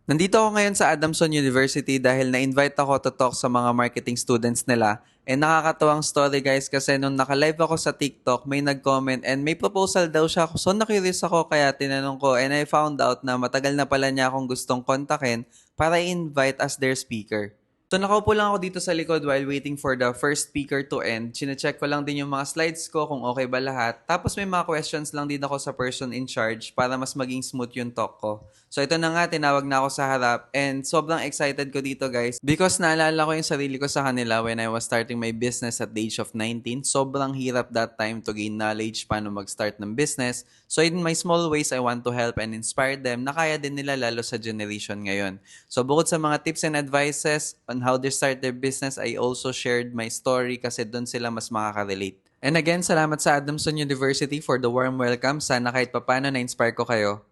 Nandito ako ngayon sa Adamson University dahil na-invite ako to talk sa mga marketing students nila. And nakakatuwang story guys kasi nung naka-live ako sa TikTok, may nag-comment and may proposal daw siya. So na-curious ako kaya tinanong ko and I found out na matagal na pala niya akong gustong kontakin para i-invite as their speaker. So nakaupo lang ako dito sa likod while waiting for the first speaker to end. Chine-check ko lang din yung mga slides ko kung okay ba lahat. Tapos may mga questions lang din ako sa person in charge para mas maging smooth yung talk ko. So ito na nga, tinawag na ako sa harap and sobrang excited ko dito guys because naalala ko yung sarili ko sa kanila when I was starting my business at the age of 19. Sobrang hirap that time to gain knowledge paano mag-start ng business. So in my small ways, I want to help and inspire them na kaya din nila lalo sa generation ngayon. So bukod sa mga tips and advices on how they start their business, I also shared my story kasi doon sila mas makaka-relate. And again, salamat sa Adamson University for the warm welcome. Sana kahit papano na-inspire ko kayo.